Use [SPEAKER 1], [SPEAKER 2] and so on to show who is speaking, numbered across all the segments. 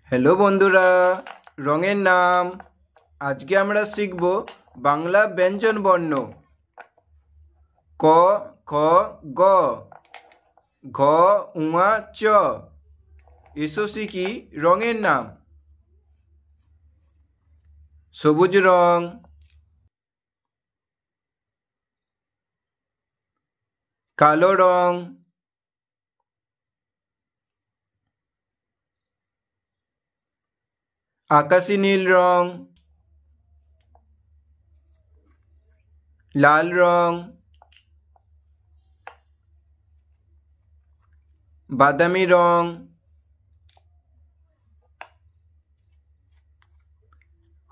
[SPEAKER 1] Hello বন্ধুরা, রঙের নাম। আজকে আমরা শিখব বাংলা ব্যঞ্জন বর্ণ। ক, খ, গ, ঘ, উঙা, চ। এসো শিখি রঙের নাম। সবুজ রং, কালো রং, আকাশি নীল রং, লাল রং, বাদামি রং,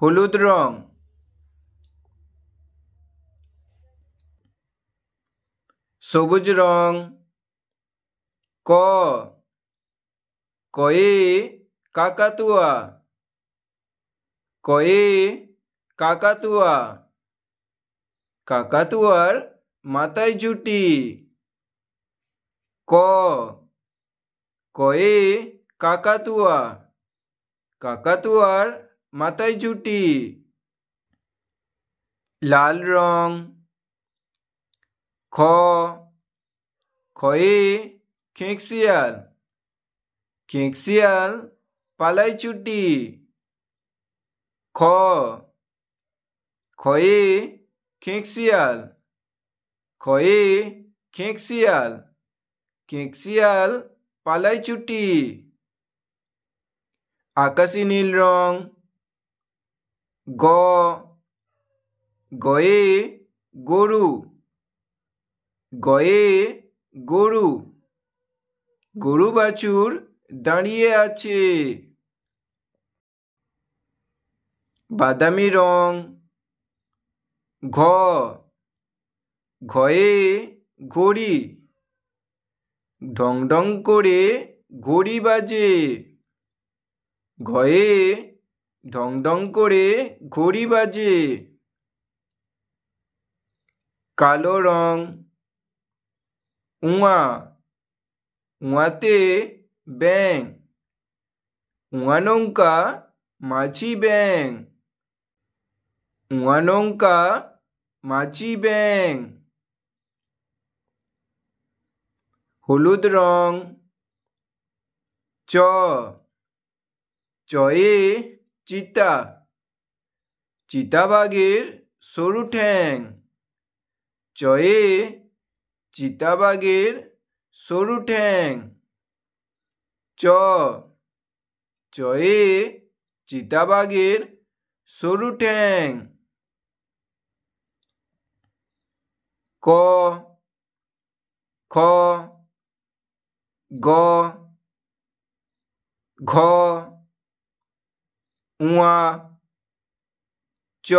[SPEAKER 1] হলুদ রং। সবুজ রং। ক, কয়ে কাকাতুয়া, কয়ে কাকাতুয়া, কাকাতুয়ার মাথায় ঝুঁটি। ক, কয়ে কাকাতুয়া, কাকাতুয়ার মাথায় ঝুঁটি। লাল রং। খ, খয়ে খেঁকশিয়াল, খেঁকশিয়াল পালাই ছুটি। খ, খয়ে খেঁকশিয়াল, খয়ে খেঁকশিয়াল, খেঁকশিয়াল পালাই ছুটি। আকাশি নীল রং। গ, গয়ে গরু, গয়ে গরু, গরু বাছুর দাঁড়িয়ে আছে। বাদামি রং। ঘ, ঘয়ে ঘড়ি, ঢং ঢং করে ঘড়ি বাজে। ঘয়ে ঢং ঢং করে ঘড়ি বাজে। কালো রং। উঙা, উঙাতে ব্যাঙ, উঙা নৌকা মাঝি ব্যাঙ, উঙা নৌকা মাঝি ব্যাঙ। হলুদ রং। চ, চয়ে চিতা, চিতাবাঘের সরু ঠ্যাং, চয়ে চিতাবাঘের সরু ঠ্যাং। চ, চয়ে চিতাবাঘের সরু ঠ্যাং। ক, খ, গ, ঘ, উঙা, চ।